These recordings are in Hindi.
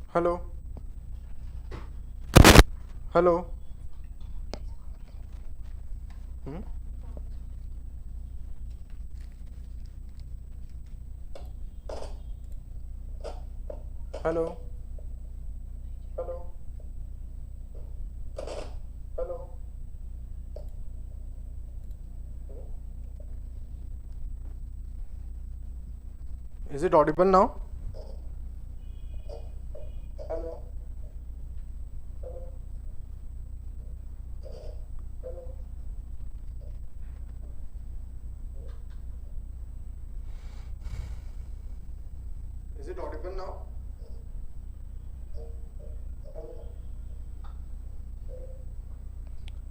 Hello. Hello. Hmm. Hello. Hello. Hello. Is it Audible now? Hello. Is it Audible now?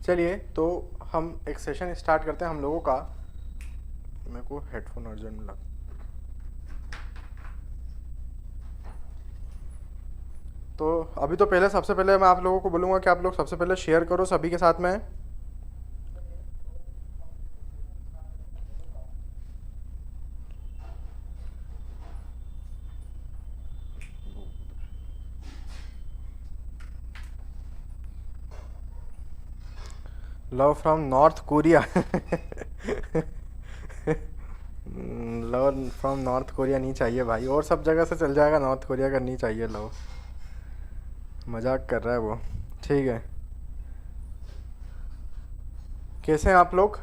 चलिए तो हम एक सेशन स्टार्ट करते हैं हम लोगों का। मेरे को हेडफोन अर्जेंट लग। तो अभी तो पहले सबसे पहले मैं आप लोगों को बोलूँगा कि आप लोग सबसे पहले शेयर करो सभी के साथ में। Love from north Korea. Love from north Korea नहीं चाहिए भाई, और सब जगह से चल जाएगा, नॉर्थ कोरिया का नहीं चाहिए लव। मजाक कर रहा है वो। ठीक है। कैसे हैं आप लोग?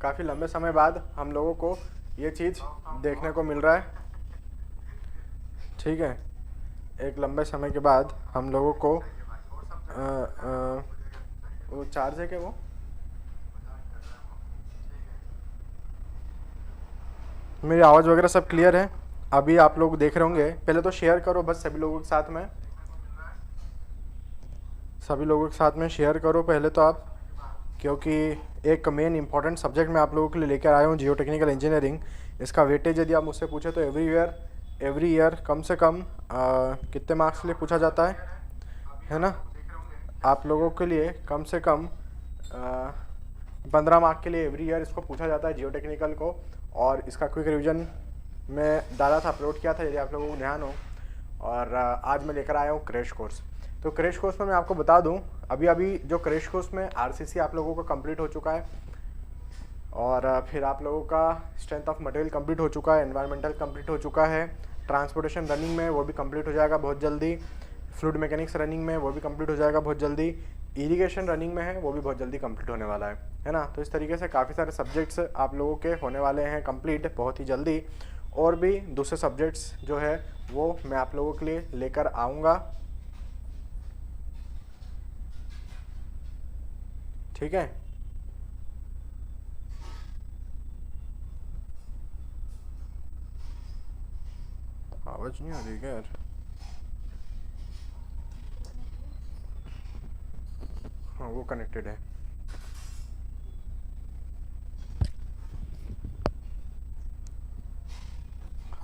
काफ़ी लंबे समय बाद हम लोगों को ये चीज़ देखने को मिल रहा है। ठीक है। एक लंबे समय के बाद हम लोगों को वो चार्ज है क्या वो? मेरी आवाज़ वगैरह सब क्लियर है? अभी आप लोग देख रहे होंगे, पहले तो शेयर करो बस सभी लोगों के साथ में। सभी लोगों के साथ में शेयर करो पहले तो आप, क्योंकि एक मेन इंपॉर्टेंट सब्जेक्ट मैं आप लोगों के लिए लेकर आया हूँ, जियो टेक्निकल इंजीनियरिंग। इसका वेटेज यदि आप मुझसे पूछे तो एवरी ईयर कम से कम कितने मार्क्स के लिए पूछा जाता है ना? आप लोगों के लिए कम से कम 15 मार्क के लिए एवरी ईयर इसको पूछा जाता है, जियो टेक्निकल को। और इसका क्विक रिवीजन मैं डाला था, अपलोड किया था, यदि आप लोगों को ध्यान हो। और आज मैं लेकर आया हूँ क्रैश कोर्स। तो क्रैश कोर्स में मैं आपको बता दूं, अभी अभी जो क्रैश कोर्स में आरसीसी आप लोगों का कंप्लीट हो चुका है, और फिर आप लोगों का स्ट्रेंथ ऑफ मटेरियल कंप्लीट हो चुका है, एनवायरमेंटल कंप्लीट हो चुका है, ट्रांसपोर्टेशन रनिंग में वो भी कंप्लीट हो जाएगा बहुत जल्दी, फ्लूइड मैकेनिक्स रनिंग में वो भी कंप्लीट हो जाएगा बहुत जल्दी, इरिगेशन रनिंग में है वो भी बहुत जल्दी कंप्लीट होने वाला है ना? तो इस तरीके से काफ़ी सारे सब्जेक्ट्स आप लोगों के होने वाले हैं कंप्लीट बहुत ही जल्दी। और भी दूसरे सब्जेक्ट्स जो है वो मैं आप लोगों के लिए लेकर आऊँगा। ठीक है। आवाज़ नहीं आ रही क्या यार? हाँ वो कनेक्टेड है।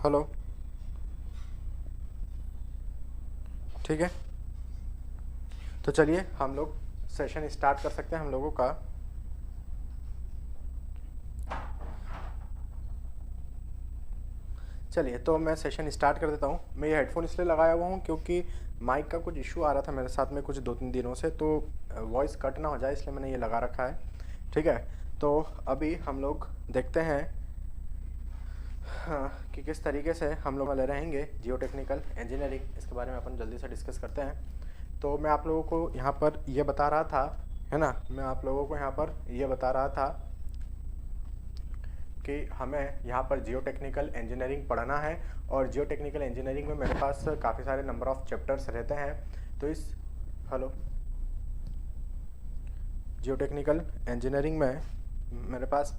हेलो। ठीक है। तो चलिए हम लोग सेशन स्टार्ट कर सकते हैं हम लोगों का। चलिए तो मैं सेशन स्टार्ट कर देता हूँ। मैं ये हेडफोन इसलिए लगाया हुआ हूँ क्योंकि माइक का कुछ इशू आ रहा था मेरे साथ में कुछ 2-3 दिनों से, तो वॉइस कट ना हो जाए इसलिए मैंने ये लगा रखा है। ठीक है। तो अभी हम लोग देखते हैं हाँ, कि किस तरीके से हम लोग वाले रहेंगे जियो टेक्निकल इंजीनियरिंग, इसके बारे में अपन जल्दी से डिस्कस करते हैं। तो मैं आप लोगों को यहाँ पर ये बता रहा था, है ना, मैं आप लोगों को यहाँ पर ये बता रहा था कि हमें यहाँ पर जियो टेक्निकल इंजीनियरिंग पढ़ना है। और जियो टेक्निकल इंजीनियरिंग में मेरे पास काफ़ी सारे नंबर ऑफ़ चैप्टर्स रहते हैं। तो इस हेलो, जियो टेक्निकल इंजीनियरिंग में मेरे पास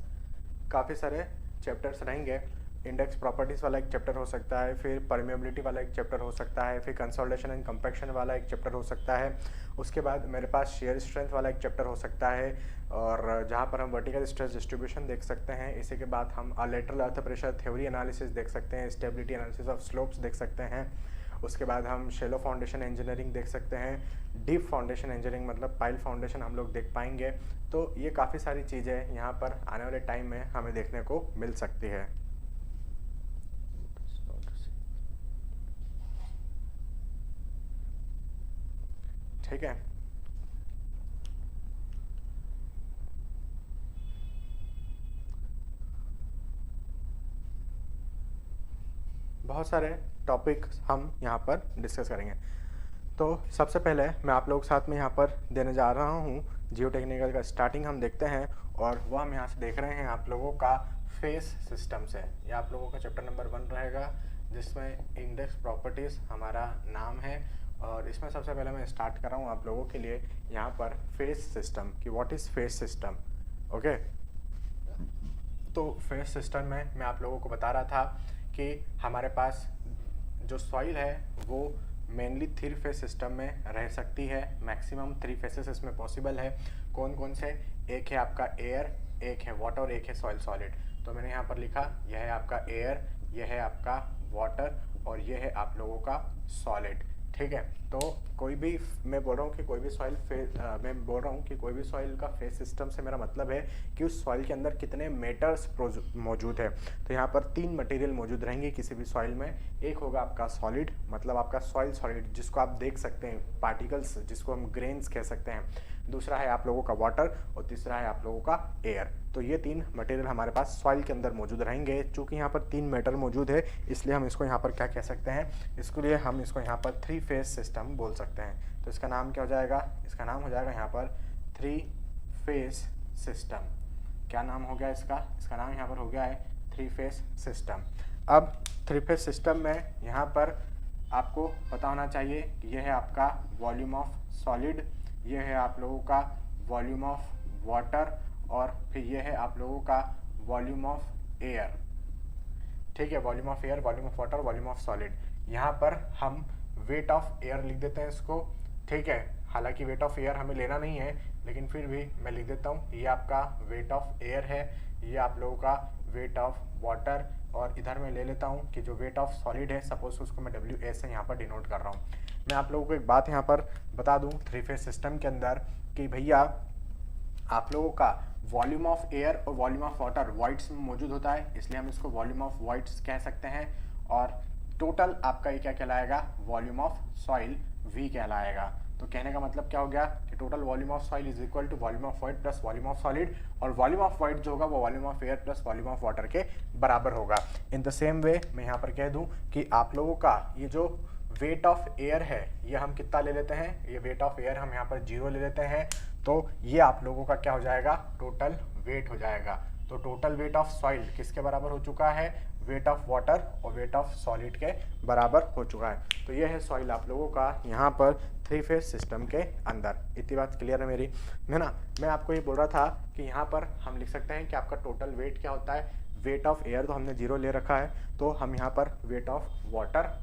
काफ़ी सारे चैप्टर्स रहेंगे। इंडेक्स प्रॉपर्टीज़ वाला एक चैप्टर हो सकता है, फिर परमेबिलिटी वाला एक चैप्टर हो सकता है, फिर कंसोलिडेशन एंड कंपैक्शन वाला एक चैप्टर हो सकता है। उसके बाद मेरे पास शेयर स्ट्रेंथ वाला एक चैप्टर हो सकता है, और जहाँ पर हम वर्टिकल स्ट्रेस डिस्ट्रीब्यूशन देख सकते हैं। इसी के बाद हम lateral earth pressure theory analysis देख सकते हैं, स्टेबिलिटी एनालिसिस ऑफ स्लोप्स देख सकते हैं। उसके बाद हम शेलो फाउंडेशन इंजीनियरिंग देख सकते हैं, डीप फाउंडेशन इंजीनियरिंग मतलब पाइल फाउंडेशन हम लोग देख पाएंगे। तो ये काफ़ी सारी चीज़ें यहाँ पर आने वाले टाइम में हमें देखने को मिल सकती है। ठीक है। बहुत सारे टॉपिक हम यहाँ पर डिस्कस करेंगे। तो सबसे पहले मैं आप लोगों के साथ में यहाँ पर देने जा रहा हूँ जियो टेक्निकल का स्टार्टिंग हम देखते हैं, और वह हम यहाँ से देख रहे हैं आप लोगों का फेस सिस्टम से। ये आप लोगों का चैप्टर नंबर 1 रहेगा, जिसमें इंडेक्स प्रॉपर्टीज़ हमारा नाम है। और इसमें सबसे पहले मैं स्टार्ट कर रहा हूँ आप लोगों के लिए यहाँ पर फेस सिस्टम कि what is phase system. Okay, तो फेस सिस्टम में मैं आप लोगों को बता रहा था कि हमारे पास जो सॉइल है वो मेनली 3 फेस सिस्टम में रह सकती है। मैक्सिमम 3 फेसेस इसमें पॉसिबल है। कौन कौन से? एक है आपका एयर, एक है वाटर और एक है सॉइल सॉलिड। तो मैंने यहाँ पर लिखा, यह है आपका एयर, यह है आपका वाटर और यह है आप लोगों का सॉलिड। ठीक है, तो कोई भी, मैं बोल रहा हूँ कि कोई भी सॉइल मैं बोल रहा हूँ कि कोई भी सॉइल का फेस सिस्टम से मेरा मतलब है कि उस सॉइल के अंदर कितने मेटर्स मौजूद है। तो यहाँ पर 3 मटेरियल मौजूद रहेंगे किसी भी सॉइल में। एक होगा आपका सॉलिड, मतलब आपका सॉइल सॉलिड जिसको आप देख सकते हैं, पार्टिकल्स जिसको हम ग्रेन्स कह सकते हैं। दूसरा है आप लोगों का वाटर और तीसरा है आप लोगों का एयर। तो ये 3 मटेरियल हमारे पास सॉइल के अंदर मौजूद रहेंगे। चूँकि यहाँ पर 3 मैटर मौजूद है, इसलिए हम इसको यहाँ पर क्या कह सकते हैं, इसके लिए हम इसको यहाँ पर 3 फेस सिस्टम बोल सकते हैं। तो इसका नाम क्या हो जाएगा? इसका नाम हो जाएगा यहाँ पर 3 फेस सिस्टम। क्या नाम हो गया इसका? इसका नाम यहाँ पर हो गया है 3 फेस सिस्टम। अब 3 फेस सिस्टम में यहाँ पर आपको पता होना चाहिए कि यह है आपका वॉल्यूम ऑफ सॉलिड, यह है आप लोगों का वॉल्यूम ऑफ वाटर और फिर यह है आप लोगों का वॉल्यूम ऑफ एयर। ठीक है, volume of air, volume of water, volume of solid. यहाँ पर हम वेट ऑफ एयर लिख देते हैं इसको। ठीक है, हालांकि वेट ऑफ एयर हमें लेना नहीं है, लेकिन फिर भी मैं लिख देता हूँ, ये आपका वेट ऑफ एयर है, ये आप लोगों का वेट ऑफ वाटर, और इधर मैं ले लेता हूँ कि जो वेट ऑफ सॉलिड है, सपोज उसको मैं WA से यहाँ पर डिनोट कर रहा हूँ। मैं आप लोगों को एक बात यहाँ पर बता दूँ 3 फेस सिस्टम के अंदर कि भैया आप लोगों का वॉल्यूम ऑफ एयर और वॉल्यूम ऑफ वाटर वॉइड्स में मौजूद होता है, इसलिए हम इसको वॉल्यूम ऑफ वॉइड्स कह सकते हैं। और टोटल आपका ये क्या कहलाएगा? वॉल्यूम ऑफ सॉइल V कहलाएगा। तो कहने का मतलब क्या हो गया कि total volume of soil is equal to volume of void plus volume of solid, और वॉल्यूम ऑफ वॉइड जो होगा वो volume of air plus volume of water के बराबर होगा। इन द सेम वे मैं यहाँ पर कह दूँ कि आप लोगों का ये जो वेट ऑफ एयर है, ये हम कितना ले लेते हैं? ये वेट ऑफ एयर हम यहाँ पर 0 ले लेते हैं। तो ये आप लोगों का क्या हो जाएगा? टोटल वेट हो जाएगा। तो टोटल वेट ऑफ सॉइल किसके बराबर हो चुका है? वेट ऑफ वाटर और वेट ऑफ सॉलिड के बराबर हो चुका है। तो ये है सॉइल आप लोगों का यहाँ पर 3 फेस सिस्टम के अंदर। इतनी बात क्लियर है मेरी, है ना? मैं आपको ये बोल रहा था कि यहाँ पर हम लिख सकते हैं कि आपका टोटल वेट क्या होता है। वेट ऑफ एयर तो हमने 0 ले रखा है, तो हम यहाँ पर weight of water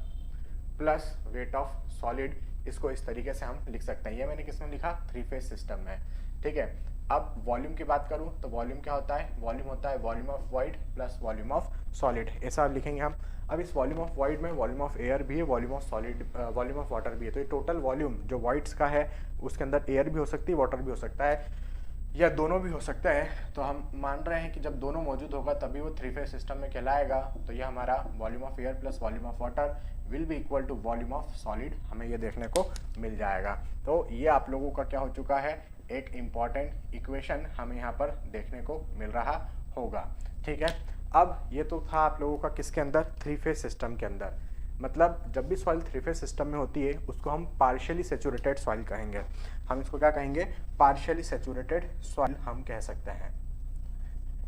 plus wait of solid, इसको इस तरीके से हम लिख सकते हैं। ये मैंने किसमें लिखा? 3 फेस सिस्टम में। ठीक है, अब वॉल्यूम की बात करूं तो वॉल्यूम क्या होता है? वॉल्यूम होता है volume of void plus volume of solid, ऐसा लिखेंगे हम। अब इस वॉल्यूम ऑफ वॉइड में वॉल्यूम ऑफ एयर भी है, volume of solid, volume of water भी है। तो ये टोटल वॉल्यूम जो वॉइड्स का है, उसके अंदर एयर भी हो सकती है, वाटर भी हो सकता है, या दोनों भी हो सकता है। तो हम मान रहे हैं कि जब दोनों मौजूद होगा तभी वो 3 फेस सिस्टम में कहलाएगा। तो ये हमारा volume of air plus volume of water will be equal to volume of solid, हमें ये देखने को मिल जाएगा। तो ये आप लोगों का क्या हो चुका है? एक इम्पॉर्टेंट इक्वेशन हमें यहाँ पर देखने को मिल रहा होगा। ठीक है, अब ये तो था आप लोगों का किसके अंदर? 3 फेस सिस्टम के अंदर। मतलब जब भी सॉइल 3 फेस सिस्टम में होती है उसको हम पार्शियली सैचुरेटेड सॉइल कहेंगे। हम इसको क्या कहेंगे? पार्शियली सैचुरेटेड सॉइल हम कह सकते हैं।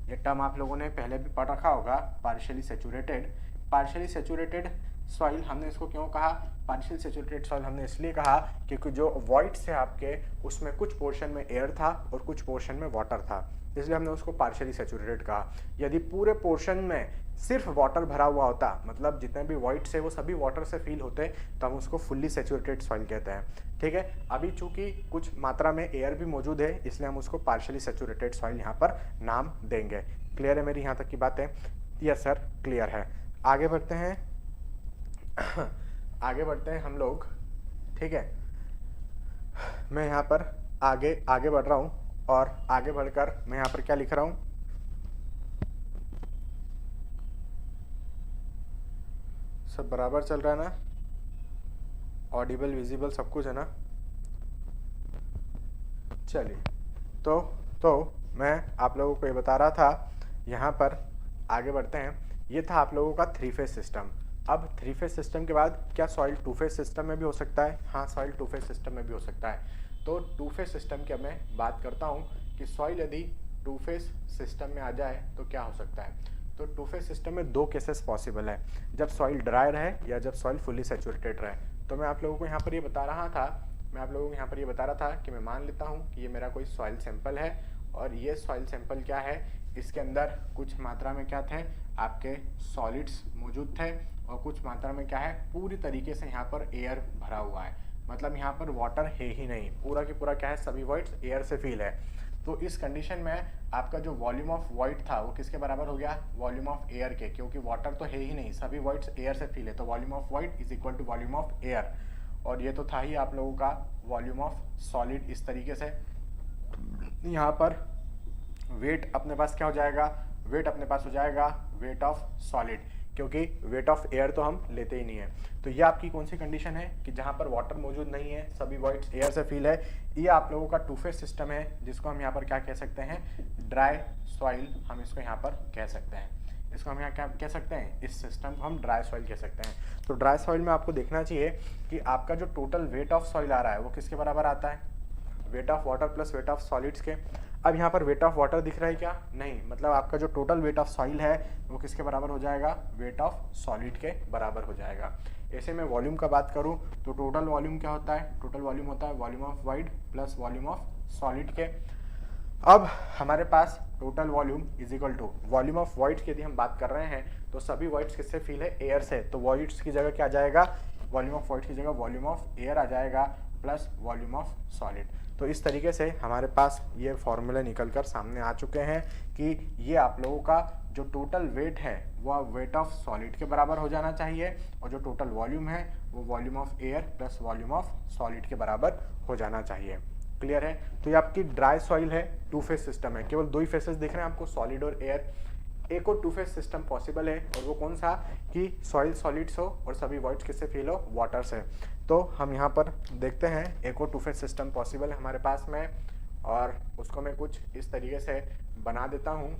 ये टर्म आप लोगों ने पहले भी पढ़ रखा होगा, partially saturated. Partially saturated soil हमने इसको क्यों कहा? पार्शियल सैचुरेटेड सॉइल हमने इसलिए कहा क्योंकि जो वॉइड्स है आपके, उसमें कुछ पोर्शन में एयर था और कुछ पोर्शन में वाटर था, इसलिए हमने उसको पार्शियली सैचुरेटेड कहा। यदि पूरे पोर्शन में सिर्फ वाटर भरा हुआ होता, मतलब जितने भी वॉइड्स है वो सभी वाटर से फिल होते, तो हम उसको फुल्ली सैचुरेटेड सॉइल कहते हैं। ठीक है, अभी चूंकि कुछ मात्रा में एयर भी मौजूद है, इसलिए हम उसको पार्शियली सैचुरेटेड सॉइल यहाँ पर नाम देंगे। क्लियर है मेरी यहाँ तक की बातें? यस सर, क्लियर है। आगे बढ़ते हैं आगे बढ़ते हैं हम लोग। ठीक है, मैं यहाँ पर आगे बढ़ रहा हूँ, और आगे बढ़कर मैं यहाँ पर क्या लिख रहा हूँ? सब बराबर चल रहा है ना? ऑडिबल, विजिबल सब कुछ है ना? चलिए, तो मैं आप लोगों को ये बता रहा था, यहाँ पर आगे बढ़ते हैं। ये था आप लोगों का 3 फेज सिस्टम। अब 3 फेज सिस्टम के बाद क्या सॉइल 2 फेज सिस्टम में भी हो सकता है? हाँ, सॉइल 2 फेज सिस्टम में भी हो सकता है। तो 2 फेज सिस्टम की अब मैं बात करता हूँ कि सॉइल यदि 2 फेज सिस्टम में आ जाए तो क्या हो सकता है। तो 2 फेज सिस्टम में 2 केसेस पॉसिबल है, जब सॉइल ड्राई रहे या जब सॉइल फुली सैचुरेटेड रहे। तो मैं आप लोगों को यहाँ पर ये बता रहा था कि मैं मान लेता हूँ कि ये मेरा कोई सॉइल सैंपल है, और ये सॉइल सैंपल क्या है, इसके अंदर कुछ मात्रा में क्या थे, आपके सॉलिड्स मौजूद थे, और कुछ मात्रा में क्या है, पूरी तरीके से यहाँ पर एयर भरा हुआ है। मतलब यहाँ पर वाटर है ही नहीं, पूरा की पूरा क्या है, सभी वॉइड्स एयर से फिल है। तो इस कंडीशन में आपका जो वॉल्यूम ऑफ वॉइड था वो किसके बराबर हो गया, वॉल्यूम ऑफ एयर के, क्योंकि वाटर तो है ही नहीं, सभी वॉइड्स एयर से फिल है। तो volume of void is equal to volume of air. और ये तो था ही आप लोगों का वॉल्यूम ऑफ सॉलिड। इस तरीके से यहाँ पर वेट अपने पास क्या हो जाएगा, वेट अपने पास हो जाएगा वेट ऑफ सॉलिड, क्योंकि वेट ऑफ एयर तो हम लेते ही नहीं है। तो ये आपकी कौन सी कंडीशन है कि जहाँ पर वाटर मौजूद नहीं है, सभी वॉइड्स एयर से फिल है। ये आप लोगों का 2 फेज सिस्टम है, जिसको हम यहाँ पर क्या कह सकते हैं, ड्राई सॉइल हम इसको यहाँ पर कह सकते हैं। इसको हम यहाँ क्या कह सकते हैं, इस सिस्टम को हम ड्राई सॉइल कह सकते हैं। तो ड्राई सॉइल में आपको देखना चाहिए कि आपका जो टोटल वेट ऑफ सॉइल आ रहा है वो किसके बराबर आता है, weight of water plus weight of solids के। अब यहाँ पर वेट ऑफ वाटर दिख रहा है क्या, नहीं, मतलब आपका जो टोटल वेट ऑफ सॉइल है वो किसके बराबर हो जाएगा, वेट ऑफ सॉलिड के बराबर हो जाएगा। ऐसे में वॉल्यूम का बात करूँ तो टोटल वॉल्यूम क्या होता है, टोटल वॉल्यूम होता है volume of void plus volume of solid के। अब हमारे पास total volume is equal to volume of voids की यदि हम बात कर रहे हैं तो सभी वॉइड्स किससे फिल है, एयर से। तो वॉइड्स की जगह क्या आ जाएगा, वॉल्यूम ऑफ वॉइड्स की जगह वॉल्यूम ऑफ एयर आ जाएगा प्लस वॉल्यूम ऑफ सॉलिड। तो इस तरीके से हमारे पास ये फॉर्मूले निकल कर सामने आ चुके हैं कि ये आप लोगों का जो टोटल वेट है वह वेट ऑफ सॉलिड के बराबर हो जाना चाहिए, और जो टोटल वॉल्यूम है वो volume of air plus volume of solid के बराबर हो जाना चाहिए। क्लियर है। तो ये आपकी ड्राई सॉइल है, 2 फेज सिस्टम है, केवल 2 ही फेसेस दिख रहे हैं आपको, सॉलिड और एयर। एक और 2 फेज सिस्टम पॉसिबल है, और वो कौन सा, कि सॉइल सॉलिड्स हो और सभी वॉइड्स किससे फिल हो, वाटर से। तो हम यहाँ पर देखते हैं एक और 2 फेज सिस्टम पॉसिबल है हमारे पास में, और उसको मैं कुछ इस तरीके से बना देता हूँ।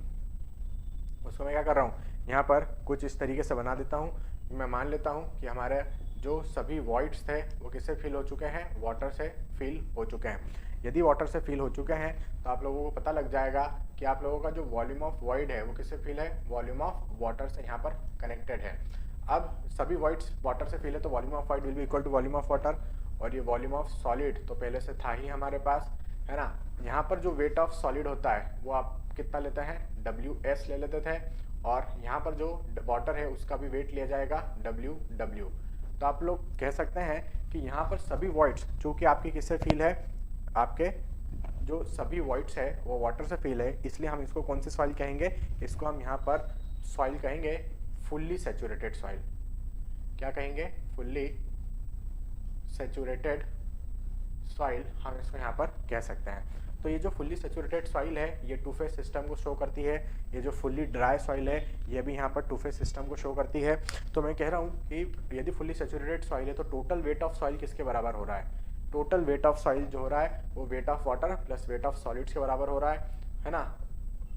उसको मैं क्या कर रहा हूँ, यहाँ पर कुछ इस तरीके से बना देता हूँ। मैं मान लेता हूँ कि हमारे जो सभी वॉइड्स थे वो किससे फिल हो चुके हैं, वाटर से फिल हो चुके हैं। यदि वाटर से फिल हो चुके हैं तो आप लोगों को पता लग जाएगा कि आप लोगों का जो वॉल्यूम ऑफ वॉइड है वो किससे फिल है, वॉल्यूम ऑफ वाटर से यहाँ पर कनेक्टेड है। अब सभी वॉइड्स वाटर से फिल है तो volume of void will be equal to volume of water, और ये वॉल्यूम ऑफ सॉलिड तो पहले से था ही हमारे पास, है ना। यहाँ पर जो वेट ऑफ सॉलिड होता है वो आप कितना लेते हैं, WS ले लेते थे, और यहाँ पर जो वाटर है उसका भी वेट लिया जाएगा WW। तो आप लोग कह सकते हैं कि यहाँ पर सभी वॉइड्स चूँकि आपकी किससे फिल है, आपके जो सभी वॉइड्स है वो वाटर से फिल है, इसलिए हम इसको कौन सी सॉइल कहेंगे, इसको हम यहाँ पर सॉइल कहेंगे फुल्ली सैचुरेटेड सॉइल। क्या कहेंगे, फुल्ली सैचुरेटेड सॉइल हम इसको यहाँ पर कह सकते हैं। तो ये जो फुल्ली सैचुरेटेड सॉइल है ये 2 फेज सिस्टम को शो करती है। ये जो फुल्ली ड्राई सॉइल है ये भी यहाँ पर 2 फेज सिस्टम को शो करती है। तो मैं कह रहा हूँ कि यदि फुल्ली सैचुरेटेड सॉइल है तो टोटल वेट ऑफ सॉइल किसके बराबर हो रहा है, टोटल वेट ऑफ सॉइल जो हो रहा है वो weight of water plus weight of solids के बराबर हो रहा है ना।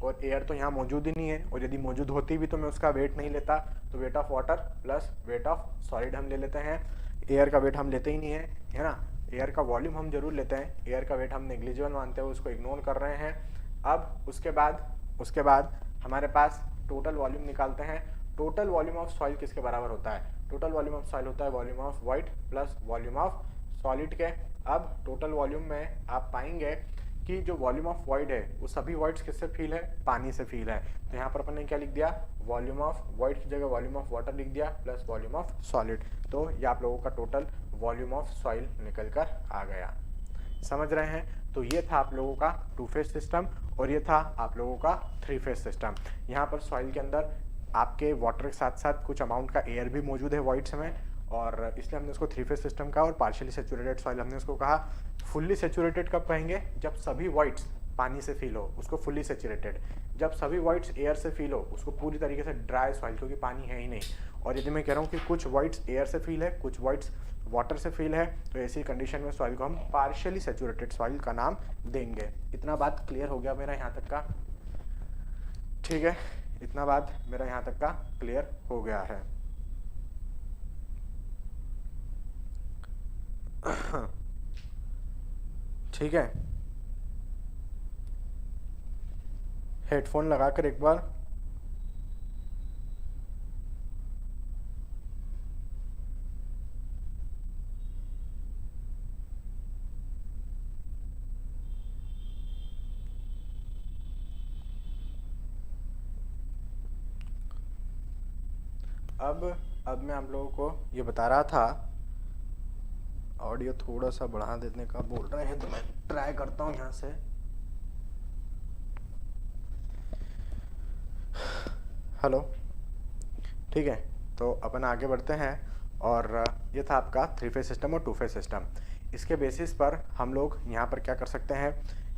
और एयर तो यहाँ मौजूद ही नहीं है, और यदि मौजूद होती भी तो मैं उसका वेट नहीं लेता, तो weight of water plus wait of solid हम ले लेते हैं। एयर का वेट हम लेते ही नहीं है ना। एयर का वॉल्यूम हम जरूर लेते हैं, एयर का वेट हम नेग्लिजिबल मानते हैं, उसको इग्नोर कर रहे हैं। अब उसके बाद हमारे पास टोटल वॉल्यूम निकालते हैं। टोटल वॉल्यूम ऑफ सॉइल किसके बराबर होता है, टोटल वॉल्यूम ऑफ सॉइल होता है volume of void plus volume of solid के। अब टोटल वॉल्यूम में आप पाएंगे कि जो वॉल्यूम ऑफ वॉइड है वो सभी वॉइड्स किससे फिल है, पानी से फिल है। तो यहाँ पर अपन ने क्या लिख दिया, वॉल्यूम ऑफ वॉइड की जगह वॉल्यूम ऑफ वाटर लिख दिया प्लस वॉल्यूम ऑफ सॉलिड। तो ये आप लोगों का टोटल वॉल्यूम ऑफ सॉइल निकल कर आ गया। समझ रहे हैं। तो ये था आप लोगों का 2 फेज सिस्टम, और ये था आप लोगों का 3 फेज सिस्टम। यहाँ पर सॉइल के अंदर आपके वाटर के साथ साथ कुछ अमाउंट का एयर भी मौजूद है वॉइड्स में, और इसलिए हमने इसको 3 फेज सिस्टम कहा। और पार्शियली सैचुरेटेड सॉइल हमने इसको कहा। फुल्ली सैचुरेटेड कब कहेंगे, जब सभी वॉइड्स पानी से फिल हो, उसको फुल्ली सैचुरेटेड। जब सभी वॉइड्स एयर से फिल हो, उसको पूरी तरीके से ड्राई सॉइल, क्योंकि पानी है ही नहीं। और यदि मैं कह रहा हूँ कि कुछ वॉइड्स एयर से फिल है, कुछ वॉइड्स वाटर से फिल है, तो ऐसी कंडीशन में सॉइल को हम पार्शियली सेचुरेटेड सॉइल का नाम देंगे। इतना बात क्लियर हो गया मेरा यहाँ तक का? ठीक है, इतना बात मेरा यहाँ तक का क्लियर हो गया है। ठीक है, हेडफोन लगाकर एक बार अब मैं आप लोगों को ये बता रहा था, ऑडियो थोड़ा सा बढ़ा देने का बोल रहे हैं तो मैं ट्राई करता हूँ यहाँ से। हेलो, ठीक है, तो अपन आगे बढ़ते हैं। और ये था आपका 3 फेज सिस्टम और 2 फेज सिस्टम। इसके बेसिस पर हम लोग यहाँ पर क्या कर सकते हैं,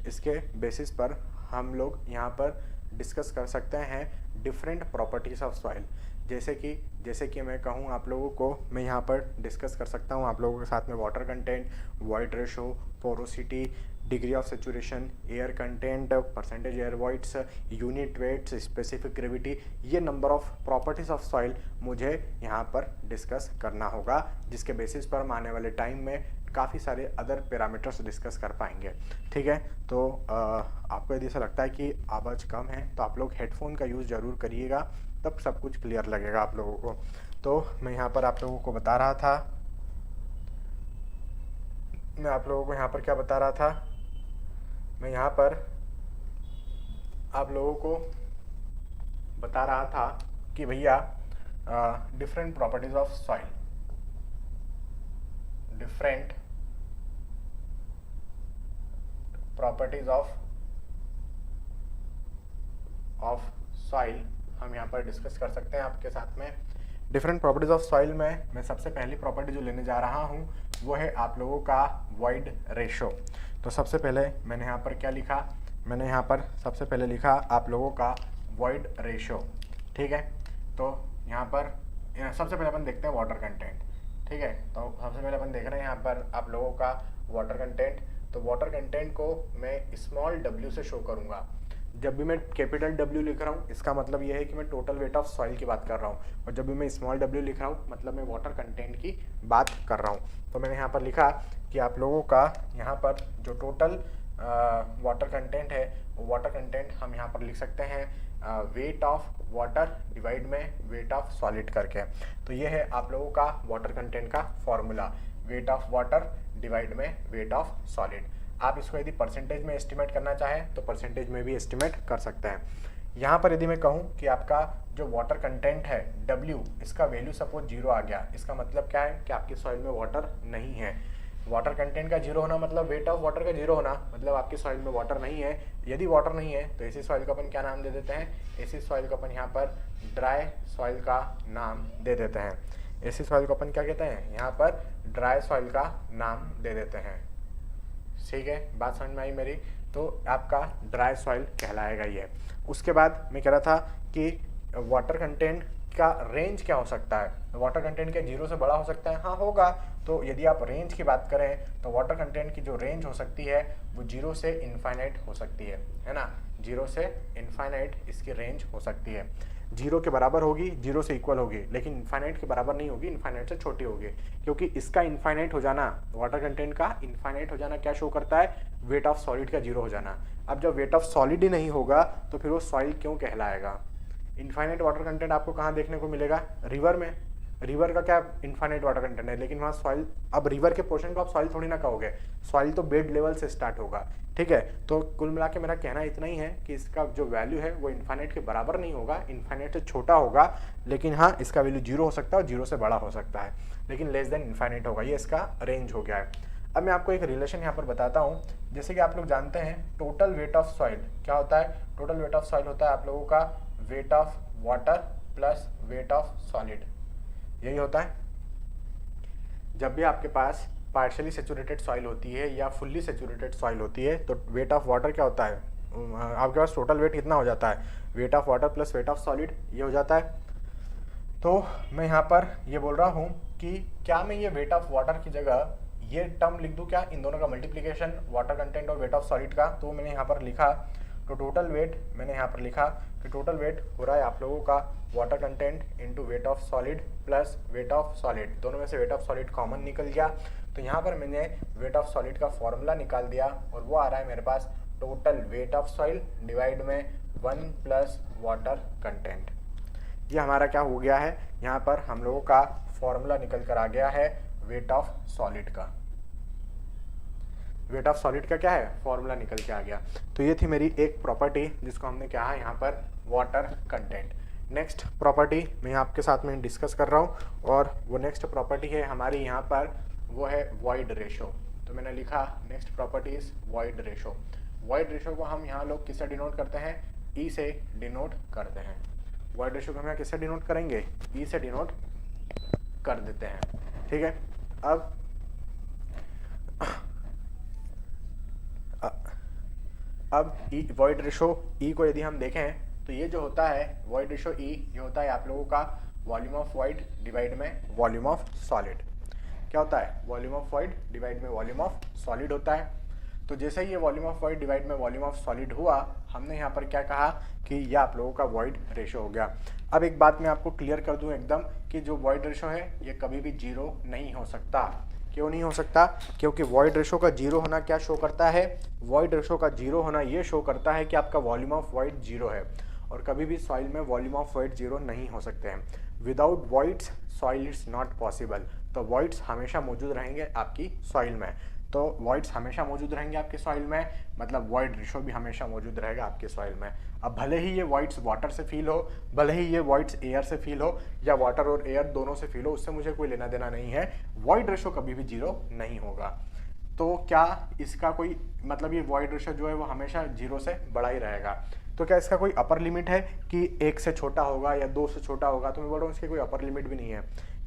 इसके बेसिस पर हम लोग यहाँ पर डिस्कस कर सकते हैं डिफरेंट प्रॉपर्टीज़ ऑफ सॉइल। जैसे कि मैं कहूँ आप लोगों को, मैं यहाँ पर डिस्कस कर सकता हूँ आप लोगों के साथ में water content, void ratio, porosity, degree of saturation, air content, percentage air voids, unit weights, specific gravity. ये number of properties of soil मुझे यहाँ पर डिस्कस करना होगा, जिसके बेसिस पर हम आने वाले टाइम में काफ़ी सारे अदर पैरामीटर्स डिस्कस कर पाएंगे। ठीक है, तो आपको यदि ऐसा लगता है कि आवाज़ कम है तो आप लोग हेडफोन का यूज़ ज़रूर करिएगा, तब सब कुछ क्लियर लगेगा आप लोगों को। तो मैं यहाँ पर आप लोगों को बता रहा था, मैं आप लोगों को यहाँ पर क्या बता रहा था, मैं यहाँ पर आप लोगों को बता रहा था कि भैया different properties of soil, different properties of soil हम यहाँ पर डिस्कस कर सकते हैं आपके साथ में। डिफरेंट प्रॉपर्टीज ऑफ सॉइल में मैं सबसे पहली प्रॉपर्टी जो लेने जा रहा हूँ वो है आप लोगों का वॉइड रेशो। तो सबसे पहले मैंने यहाँ पर क्या लिखा, मैंने यहाँ पर सबसे पहले लिखा आप लोगों का वॉइड रेशो। ठीक है, तो यहाँ पर सबसे पहले अपन देखते हैं वाटर कंटेंट। ठीक है, तो सबसे पहले अपन देख रहे हैं यहाँ पर आप लोगों का वाटर कंटेंट। तो वाटर कंटेंट को मैं स्मॉल w से शो करूँगा। जब भी मैं कैपिटल W लिख रहा हूँ इसका मतलब ये है कि मैं टोटल वेट ऑफ सॉइल की बात कर रहा हूँ, और जब भी मैं स्मॉल w लिख रहा हूँ मतलब मैं वाटर कंटेंट की बात कर रहा हूँ। तो मैंने यहाँ पर लिखा कि आप लोगों का यहाँ पर जो टोटल वाटर कंटेंट है वो वाटर कंटेंट हम यहाँ पर लिख सकते हैं वेट ऑफ वाटर डिवाइड में वेट ऑफ सॉलिड करके। तो ये है आप लोगों का वाटर कंटेंट का formula, weight of water divide में वेट ऑफ सॉलिड। आप इसको यदि परसेंटेज में एस्टिमेट करना चाहें तो परसेंटेज में भी एस्टिमेट कर सकते हैं। यहाँ पर यदि मैं कहूँ कि आपका जो वाटर कंटेंट है W, इसका वैल्यू सपोज 0 आ गया, इसका मतलब क्या है कि आपकी सॉइल में वाटर नहीं है। वाटर कंटेंट का 0 होना मतलब वेट ऑफ वाटर का 0 होना मतलब आपकी सॉइल में वाटर नहीं है। यदि वाटर नहीं है तो ऐसी सॉइल को अपन क्या नाम दे देते हैं, ऐसी सॉइल को अपन यहाँ पर ड्राई सॉइल का नाम दे देते हैं। ऐसी सॉइल को अपन क्या कहते हैं, यहाँ पर ड्राई सॉइल का नाम दे देते हैं। ठीक है, बात समझ में आई मेरी? तो आपका ड्राई सॉइल कहलाएगा ये। उसके बाद मैं कह रहा था कि वाटर कंटेंट का रेंज क्या हो सकता है। वाटर कंटेंट क्या 0 से बड़ा हो सकता है? हाँ होगा। तो यदि आप रेंज की बात करें तो वाटर कंटेंट की जो रेंज हो सकती है वो 0 से इनफाइनाइट हो सकती है ना। 0 से इनफाइनाइट इसकी रेंज हो सकती है। 0 के बराबर होगी, 0 से इक्वल होगी, लेकिन इनफाइनाइट के बराबर नहीं होगी, इनफाइनाइट से छोटी होगी। क्योंकि इसका इनफाइनाइट हो जाना, वाटर कंटेंट का इनफाइनाइट हो जाना क्या शो करता है, वेट ऑफ सॉलिड का 0 हो जाना। अब जब वेट ऑफ सॉलिड ही नहीं होगा तो फिर वो सॉइल क्यों कहलाएगा। इनफाइनाइट वाटर कंटेंट आपको कहाँ देखने को मिलेगा, रिवर में। रिवर का क्या इनफाइनाइट वाटर कंटेंट है, लेकिन वहाँ सॉइल, अब रिवर के पोर्शन को आप सॉइल थोड़ी ना कहोगे, सॉइल तो बेड लेवल से स्टार्ट होगा। ठीक है, तो कुल मिला के मेरा कहना इतना ही है कि इसका जो वैल्यू है वो इनफाइनाइट के बराबर नहीं होगा, इनफाइनाइट से छोटा होगा, लेकिन हाँ इसका वैल्यू 0 हो सकता है और 0 से बड़ा हो सकता है, लेकिन लेस देन इनफाइनाइट होगा। ये इसका रेंज हो गया है। अब मैं आपको एक रिलेशन यहाँ पर बताता हूँ। जैसे कि आप लोग जानते हैं टोटल वेट ऑफ सॉइल क्या होता है। टोटल वेट ऑफ सॉइल होता है आप लोगों का weight of water plus wait of solid, यही होता है। जब भी आपके पास पार्शियली सेचुरेटेड सॉइल होती है या फुल्ली सेचुरेटेड सॉइल होती है तो वेट ऑफ वाटर क्या होता है, आपके पास टोटल वेट कितना हो जाता है, weight of water plus wait of solid, ये हो जाता है। तो मैं यहाँ पर ये बोल रहा हूँ कि क्या मैं ये वेट ऑफ वाटर की जगह ये टर्म लिख दूं क्या, इन दोनों का मल्टीप्लिकेशन, वाटर कंटेंट और वेट ऑफ सॉलिड का। तो मैंने यहाँ पर लिखा, तो टोटल वेट मैंने यहाँ पर लिखा कि टोटल वेट हो रहा है आप लोगों का water content into weight of solid plus wait of solid, दोनों में से वेट ऑफ सॉलिड कॉमन निकल गया। तो यहाँ पर मैंने वेट ऑफ सॉलिड का फॉर्मूला निकाल दिया और वो आ रहा है मेरे पास total weight of soil divide में 1 प्लस वाटर कंटेंट। ये हमारा क्या हो गया है, यहाँ पर हम लोगों का फॉर्मूला निकल कर आ गया है वेट ऑफ सॉलिड का। वेट ऑफ सॉलिड का क्या है, फॉर्मूला निकल के आ गया। तो ये थी मेरी एक प्रॉपर्टी जिसको हमने कहा यहाँ पर वाटर कंटेंट। नेक्स्ट प्रॉपर्टी मैं आपके साथ में डिस्कस कर रहा हूँ और वो नेक्स्ट प्रॉपर्टी है हमारी यहाँ पर, वो है वॉइड रेशो। तो मैंने लिखा next property is void ratio. Void ratio को हम यहाँ लोग किससे डिनोट करते हैं, ई से डिनोट करते हैं। वॉइड रेशो को हम यहाँ किससे डिनोट करेंगे, ई से डिनोट कर देते हैं। ठीक है, अब वॉइड रेशो ई को यदि हम देखें तो ये जो होता है वॉइड रेशो ई, ये होता है आप लोगों का वॉल्यूम ऑफ वॉइड डिवाइड में वॉल्यूम ऑफ सॉलिड। क्या होता है, वॉल्यूम ऑफ वॉइड डिवाइड में वॉल्यूम ऑफ सॉलिड होता है। तो जैसे ही ये वॉल्यूम ऑफ वॉइड डिवाइड में वॉल्यूम ऑफ सॉलिड हुआ, हमने यहाँ पर क्या कहा कि यह आप लोगों का वॉइड रेशो हो गया। अब एक बात मैं आपको क्लियर कर दूं एकदम कि जो वॉइड रेशो है ये कभी भी जीरो नहीं हो सकता। क्यों नहीं हो सकता, क्योंकि वॉइड रेशो का जीरो होना क्या शो करता है, वॉइड रेशो का जीरो होना ये शो करता है कि आपका वॉल्यूम ऑफ वॉइड जीरो है और कभी भी सॉइल में वॉल्यूम ऑफ वॉइड जीरो नहीं हो सकते हैं। Without voids soil is not possible. तो वॉइड्स हमेशा मौजूद रहेंगे आपकी सॉइल में। तो वॉइड्स हमेशा मौजूद रहेंगे आपके सॉइल में, मतलब वॉइड रेशो भी हमेशा मौजूद रहेगा आपके सॉइल में। अब भले ही ये वॉइड्स वाटर से फील हो, भले ही ये वॉइड्स एयर से फील हो या वाटर और एयर दोनों से फील हो, उससे मुझे कोई लेना देना नहीं है। वॉइड रेशो कभी भी जीरो नहीं होगा। तो क्या इसका कोई मतलब ये वॉइड रेशो जो है वो हमेशा जीरो से बड़ा ही रहेगा। तो क्या इसका कोई अपर लिमिट है कि 1 से छोटा होगा या 2 से छोटा होगा, तो मैं बोल रहा हूँ इसकी कोई अपर लिमिट भी नहीं है।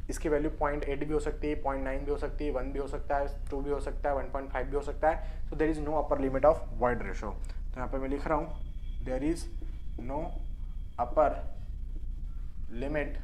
इसकी वैल्यू 0.8 भी हो सकती है, 0.9 भी हो सकती है, 1 भी हो सकता है, 2 भी हो सकता है, 1.5 भी हो सकता है। तो there is no upper limit of void ratio. तो यहाँ पे मैं लिख रहा हूँ there is no upper limit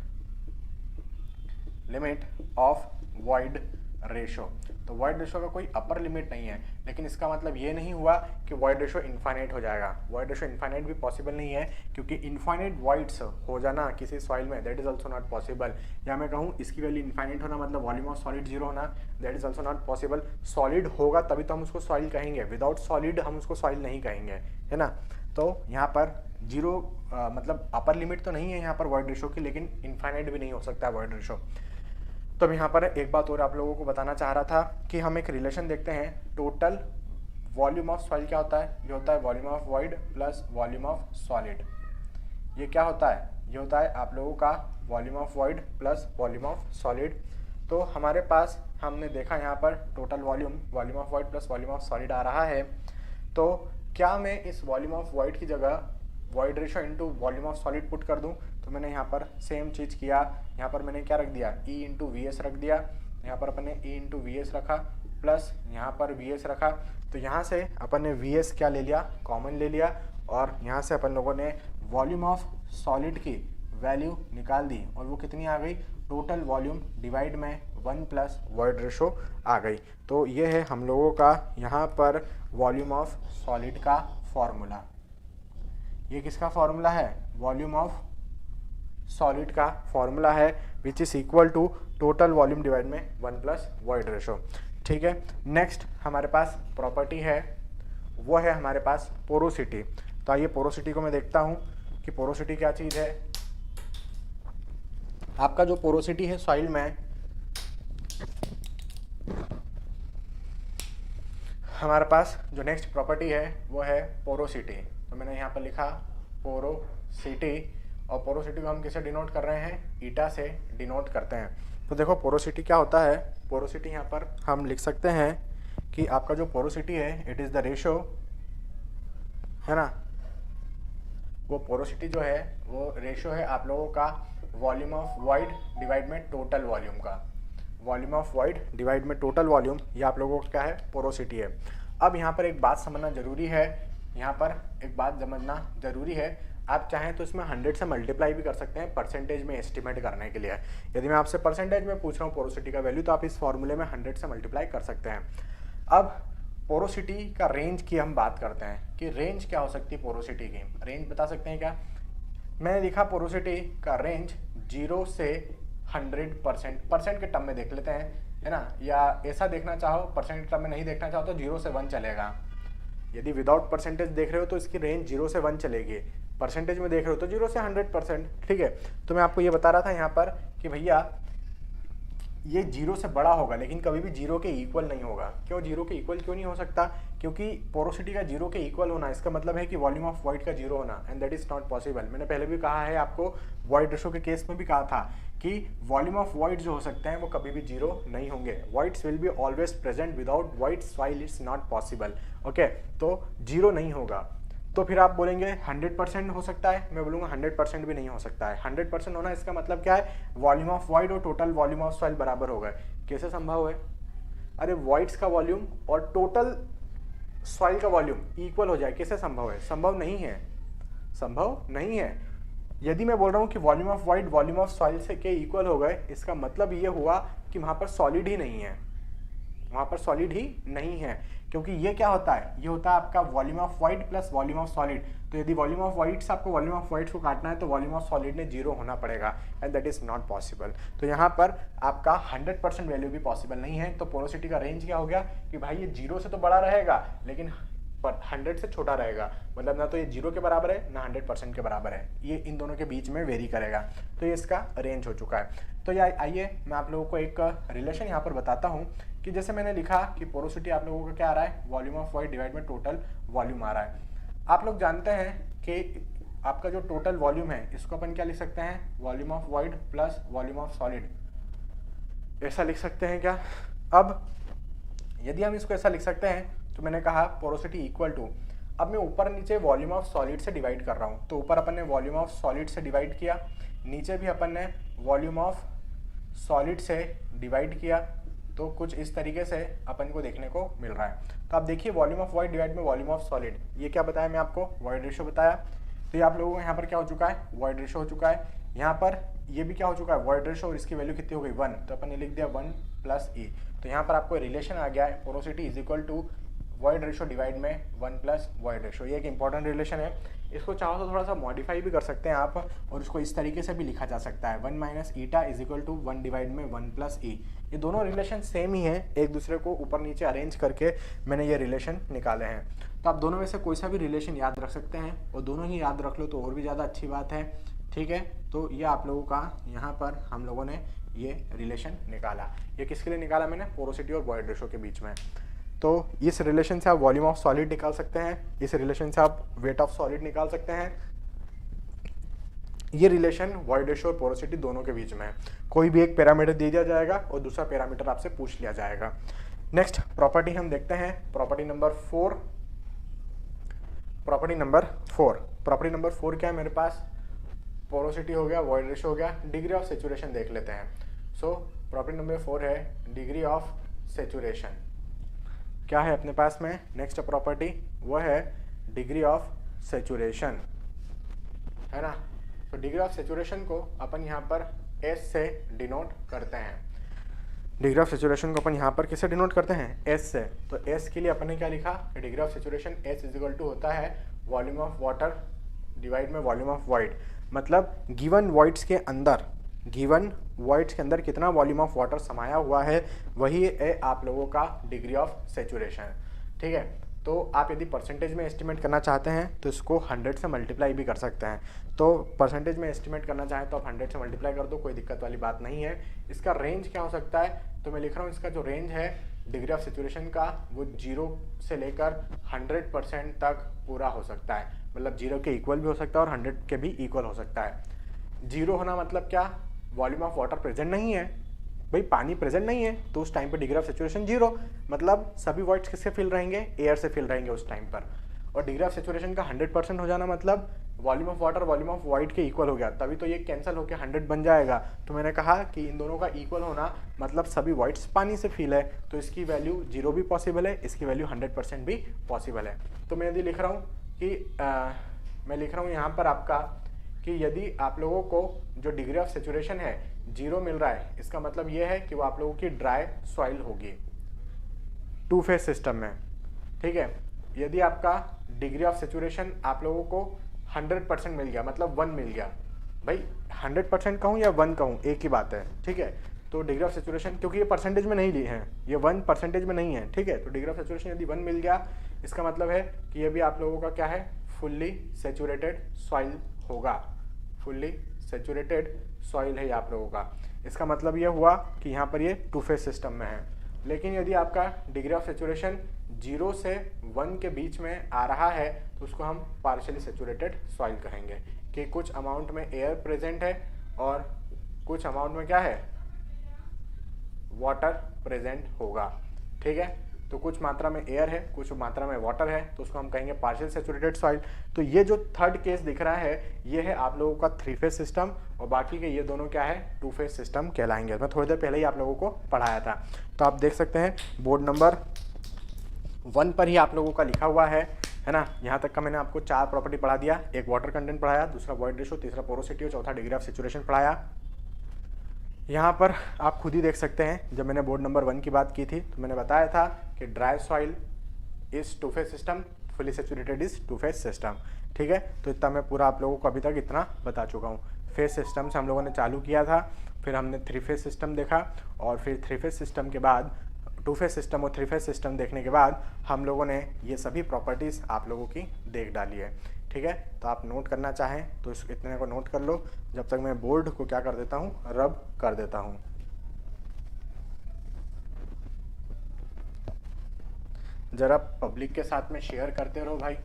of void ratio. तो वॉइड रेशो का कोई अपर लिमिट नहीं है, लेकिन इसका मतलब ये नहीं हुआ कि वॉइड रेशो इनफाइनाइट हो जाएगा। वॉइड रेशो इनफाइनाइट भी पॉसिबल नहीं है, क्योंकि इनफाइनाइट वॉइड्स हो जाना किसी सॉइल में that is also not possible. या मैं कहूँ इसकी वैल्यू इनफाइनाइट होना मतलब वॉल्यूम ऑफ सॉलिड जीरो होना, that is also not possible. Solid होगा तभी तो हम उसको सॉइल कहेंगे, विदाउट सॉलिड हम उसको सॉइल नहीं कहेंगे, है ना। तो यहाँ पर जीरो मतलब अपर लिमिट तो नहीं है यहाँ पर वॉइड रेशो की, लेकिन इनफाइनाइट भी नहीं हो सकता वॉइड रेशो। तो मैं यहाँ पर एक बात और आप लोगों को बताना चाह रहा था कि हम एक रिलेशन देखते हैं। टोटल वॉल्यूम ऑफ सॉइल क्या होता है, ये होता है volume of void plus volume of solid. ये क्या होता है, ये होता है आप लोगों का volume of void plus volume of solid. तो हमारे पास हमने देखा यहाँ पर total volume of void plus volume of solid आ रहा है। तो क्या मैं इस वॉल्यूम ऑफ वॉइड की जगह void ratio into volume of solid put कर दूं, तो मैंने यहाँ पर सेम चीज़ किया। यहाँ पर मैंने क्या रख दिया, E इंटू वी एस रख दिया। यहाँ पर अपन ने E इंटू वी एस रखा प्लस यहाँ पर वी एस रखा। तो यहाँ से अपन ने वी एस क्या ले लिया, कॉमन ले लिया, और यहाँ से अपन लोगों ने वॉल्यूम ऑफ सॉलिड की वैल्यू निकाल दी और वो कितनी आ गई, टोटल वॉल्यूम डिवाइड में 1 प्लस वॉइड रेशो आ गई। तो ये है हम लोगों का यहाँ पर वॉल्यूम ऑफ सॉलिड का फॉर्मूला। ये किसका फॉर्मूला है, वॉल्यूम ऑफ सॉलिड का फॉर्मूला है, which is equal to total volume divide में 1 प्लस वॉइड रेशो। ठीक है, नेक्स्ट हमारे पास प्रॉपर्टी है, वो है हमारे पास पोरोसिटी। तो आइए पोरोसिटी को मैं देखता हूँ कि पोरोसिटी क्या चीज़ है। आपका जो पोरोसिटी है सॉइल में, हमारे पास जो नेक्स्ट प्रॉपर्टी है वो है पोरोसिटी। तो मैंने यहाँ पर लिखा पोरोसिटी, और पोरोसिटी को हम किसे डिनोट कर रहे हैं, ईटा से डिनोट करते हैं। तो देखो पोरोसिटी क्या होता है, पोरोसिटी यहाँ पर हम लिख सकते हैं कि आपका जो पोरोसिटी है इट इज़ द रेशो, है ना। वो पोरोसिटी जो है वो रेशो है आप लोगों का वॉल्यूम ऑफ वॉइड डिवाइड में टोटल वॉल्यूम का। वॉल्यूम ऑफ वॉइड डिवाइड में टोटल वॉल्यूम, ये आप लोगों का क्या है, पोरोसिटी है। अब यहाँ पर एक बात समझना जरूरी है, यहाँ पर एक बात समझना जरूरी है। आप चाहें तो इसमें 100 से मल्टीप्लाई भी कर सकते हैं परसेंटेज में एस्टिमेट करने के लिए। यदि मैं आपसे परसेंटेज में पूछ रहा हूँ पोरोसिटी का वैल्यू, तो आप इस फॉर्मूले में 100 से मल्टीप्लाई कर सकते हैं। अब पोरोसिटी का रेंज की हम बात करते हैं कि रेंज क्या हो सकती है पोरोसिटी की। रेंज बता सकते हैं क्या? मैंने लिखा पोरोसिटी का रेंज 0 से 100%, परसेंट के टर्म में देख लेते हैं, है ना, या ऐसा देखना चाहो परसेंट के टर्म में नहीं देखना चाहो तो 0 से 1 चलेगा। यदि विदाउट परसेंटेज देख रहे हो तो इसकी रेंज 0 से 1 चलेगी, परसेंटेज में देख रहे हो तो 0 से 100%। ठीक है, तो मैं आपको ये बता रहा था यहाँ पर कि भैया ये 0 से बड़ा होगा लेकिन कभी भी 0 के इक्वल नहीं होगा। क्यों 0 के इक्वल क्यों नहीं हो सकता? क्योंकि पोरोसिटी का 0 के इक्वल होना इसका मतलब है कि वॉल्यूम ऑफ वॉइड का 0 होना, and that is not possible. मैंने पहले भी कहा है आपको, वॉइड रेशो के केस में भी कहा था कि वॉल्यूम ऑफ वॉइड जो हो सकते हैं वो कभी भी 0 नहीं होंगे। Voids will be always present, without voids while it's not possible. Okay, तो 0 नहीं होगा। तो फिर आप बोलेंगे 100% हो सकता है, मैं बोलूँगा 100% भी नहीं हो सकता है। 100% होना इसका मतलब क्या है? वॉल्यूम ऑफ वॉइड और टोटल वॉल्यूम ऑफ सॉइल बराबर हो गए। कैसे संभव है? अरे वॉइड्स का वॉल्यूम और टोटल सॉइल का वॉल्यूम इक्वल हो जाए, कैसे संभव है? संभव नहीं है, संभव नहीं है। यदि मैं बोल रहा हूँ कि volume of void volume of soil से के इक्वल हो गए, इसका मतलब ये हुआ कि वहाँ पर सॉलिड ही नहीं है, वहाँ पर सॉलिड ही नहीं है। क्योंकि ये क्या होता है? ये होता है आपका volume of void plus volume of solid. तो यदि वॉल्यूम ऑफ वॉइड से आपको वॉल्यूम ऑफ वॉइड को काटना है तो वॉल्यूम ऑफ सॉलिड ने 0 होना पड़ेगा, and that is not possible. तो यहाँ पर आपका 100% वैल्यू भी पॉसिबल नहीं है। तो पोरोसिटी का रेंज क्या हो गया कि भाई ये 0 से तो बड़ा रहेगा लेकिन 100 से छोटा रहेगा, मतलब ना तो ये 0 के बराबर है ना 100% के बराबर है, ये इन दोनों के बीच में वेरी करेगा। तो ये इसका रेंज हो चुका है। तो ये आइए मैं आप लोगों को एक रिलेशन यहाँ पर बताता हूँ कि जैसे मैंने लिखा कि पोरोसिटी आप लोगों का क्या आ रहा है? वॉल्यूम ऑफ वॉइड डिवाइड में टोटल वॉल्यूम आ रहा है। आप लोग जानते हैं कि आपका जो टोटल वॉल्यूम है इसको अपन क्या लिख सकते हैं? Volume of void plus volume of solid, ऐसा लिख सकते हैं क्या? अब यदि हम इसको ऐसा लिख सकते हैं तो मैंने कहा पोरोसिटी इक्वल टू, अब मैं ऊपर नीचे वॉल्यूम ऑफ सॉलिड से डिवाइड कर रहा हूँ। तो ऊपर अपन ने वॉल्यूम ऑफ सॉलिड से डिवाइड किया, नीचे भी अपन ने वॉल्यूम ऑफ सॉलिड से डिवाइड किया। तो कुछ इस तरीके से अपन को देखने को मिल रहा है। तो आप देखिए वॉल्यूम ऑफ वॉइड डिवाइड में वॉल्यूम ऑफ सॉलिड, ये क्या बताया मैं आपको? वॉइड रेशो बताया। तो ये आप लोगों को यहाँ पर क्या हो चुका है? वॉइड रेशो हो चुका है। यहाँ पर ये भी क्या हो चुका है? वॉइड रेशो, और इसकी वैल्यू कितनी हो गई? 1। तो अपन ने लिख दिया 1 प्लस ई। तो यहाँ पर आपको रिलेशन आ गया है, porosity is equal to void ratio divide में 1 प्लस वॉइड रेशो। ये एक इंपॉर्टेंट रिलेशन है। इसको चाहो तो थोड़ा सा मॉडिफाई भी कर सकते हैं आप, और इसको इस तरीके से भी लिखा जा सकता है 1 minus eta is equal to 1 divide में 1 प्लस ई। ये दोनों रिलेशन सेम ही हैं, एक दूसरे को ऊपर नीचे अरेंज करके मैंने ये रिलेशन निकाले हैं। तो आप दोनों में से कोई सा भी रिलेशन याद रख सकते हैं, और दोनों ही याद रख लो तो और भी ज़्यादा अच्छी बात है। ठीक है, तो ये आप लोगों का यहाँ पर हम लोगों ने ये रिलेशन निकाला। ये किसके लिए निकाला मैंने? पोरोसिटी और वॉइड रेशो के बीच में। तो इस रिलेशन से आप वॉल्यूम ऑफ सॉलिड निकाल सकते हैं, इस रिलेशन से आप वेट ऑफ सॉलिड निकाल सकते हैं। ये रिलेशन वॉइड रेशो और पोरोसिटी दोनों के बीच में है। कोई भी एक पैरामीटर दे दिया जाएगा और दूसरा पैरामीटर आपसे पूछ लिया जाएगा। नेक्स्ट प्रॉपर्टी हम देखते हैं, प्रॉपर्टी नंबर 4। प्रॉपर्टी नंबर 4 क्या है मेरे पास? पोरोसिटी हो गया, वॉइड रेशो हो गया, डिग्री ऑफ सेचुरेशन देख लेते हैं। सो प्रॉपर्टी नंबर 4 है डिग्री ऑफ सेचुरेशन। क्या है अपने पास में? नेक्स्ट प्रॉपर्टी वो है डिग्री ऑफ सेचुरेशन, है ना। तो डिग्री ऑफ सेचुरेशन को अपन यहाँ पर एस से डिनोट करते हैं। डिग्री ऑफ सेचुरेशन को अपन यहाँ पर किससे डिनोट करते हैं? एस से। तो एस के लिए अपन ने क्या लिखा? Degree of saturation S is equal to होता है वॉल्यूम ऑफ वाटर डिवाइड में वॉल्यूम ऑफ वॉइड। मतलब गिवन वॉइड्स के अंदर कितना वॉल्यूम ऑफ वाटर समाया हुआ है, वही है आप लोगों का डिग्री ऑफ सेचुरेशन। ठीक है, तो आप यदि परसेंटेज में एस्टिमेट करना चाहते हैं तो इसको 100 से मल्टीप्लाई भी कर सकते हैं। तो परसेंटेज में एस्टिमेट करना चाहें तो आप 100 से मल्टीप्लाई कर दो, कोई दिक्कत वाली बात नहीं है। इसका रेंज क्या हो सकता है? तो मैं लिख रहा हूँ इसका जो रेंज है डिग्री ऑफ सेचुरेशन का, वो 0 से लेकर 100% तक पूरा हो सकता है। मतलब 0 के इक्वल भी हो सकता है और 100 के भी इक्वल हो सकता है। 0 होना मतलब क्या? वॉल्यूम ऑफ वाटर प्रेजेंट नहीं है, भाई पानी प्रेजेंट नहीं है, तो उस टाइम पे डिग्री ऑफ सेचुरेशन 0, मतलब सभी वॉइड्स किससे फिल रहेंगे? एयर से फिल रहेंगे उस टाइम पर। और डिग्री ऑफ सेचुरेशन का 100% हो जाना मतलब volume of water volume of void के इक्वल हो गया, तभी तो ये कैंसिल होकर 100 बन जाएगा। तो मैंने कहा कि इन दोनों का इक्वल होना मतलब सभी वॉइड्स पानी से फिल है, तो इसकी वैल्यू 0 भी पॉसिबल है, इसकी वैल्यू 100% भी पॉसिबल है। तो मैं यदि लिख रहा हूँ कि मैं लिख रहा हूँ यहाँ पर आपका कि यदि आप लोगों को जो डिग्री ऑफ सेचुरेशन है 0 मिल रहा है, इसका मतलब ये है कि वो आप लोगों की ड्राई सॉइल होगी टू फेज सिस्टम में। ठीक है, यदि आपका डिग्री ऑफ सेचुरेशन आप लोगों को 100% मिल गया, मतलब 1 मिल गया, भाई 100% कहूँ या 1 कहूँ एक ही बात है। ठीक है, तो डिग्री ऑफ सेचुरेशन, क्योंकि ये परसेंटेज में नहीं ली है, ये 1% में नहीं है। ठीक है, तो डिग्री ऑफ सेचुरेशन यदि 1 मिल गया, इसका मतलब है कि ये भी आप लोगों का क्या है, फुल्ली सेचुरेटेड सॉइल होगा। फुल्ली सेचुरेटेड सॉइल है ये आप लोगों का। इसका मतलब ये हुआ कि यहाँ पर ये टू फेज सिस्टम में है। लेकिन यदि आपका डिग्री ऑफ सेचुरेशन 0 से 1 के बीच में आ रहा है, तो उसको हम पार्शियली सेचुरेटेड सॉइल कहेंगे कि कुछ अमाउंट में एयर प्रेजेंट है और कुछ अमाउंट में क्या है, वाटर प्रेजेंट होगा। ठीक है, तो कुछ मात्रा में एयर है, कुछ मात्रा में वाटर है, तो उसको हम कहेंगे पार्शियल सेचुरेटेड सॉइल। तो ये जो थर्ड केस दिख रहा है, ये है आप लोगों का 3 फेज सिस्टम, और बाकी के ये दोनों क्या है, 2 फेज सिस्टम कहलाएंगे। मैं थोड़ी देर पहले ही आप लोगों को पढ़ाया था। तो आप देख सकते हैं बोर्ड नंबर 1 पर ही आप लोगों का लिखा हुआ है ना। यहाँ तक का मैंने आपको 4 प्रॉपर्टी पढ़ा दिया, एक वाटर कंटेंट पढ़ाया, दूसरा वॉइड रेशो, तीसरा पोरोसिटी और चौथा डिग्री ऑफ सेचुरेशन पढ़ाया। यहाँ पर आप खुद ही देख सकते हैं, जब मैंने बोर्ड नंबर 1 की बात की थी तो मैंने बताया था कि dry soil is 2 phase system, fully saturated is 2 phase system. ठीक है, तो इतना मैं पूरा आप लोगों को अभी तक इतना बता चुका हूँ। फेज सिस्टम से हम लोगों ने चालू किया था, फिर हमने 3 फेज सिस्टम देखा, और फिर 3 फेज सिस्टम के बाद 2 फेज सिस्टम और 3 फेज सिस्टम देखने के बाद हम लोगों ने ये सभी प्रॉपर्टीज़ आप लोगों की देख डाली है। ठीक है, तो आप नोट करना चाहें तो इस इतने को नोट कर लो, जब तक मैं बोर्ड को क्या कर देता हूँ, रब कर देता हूँ। जरा पब्लिक के साथ में शेयर करते रहो भाई।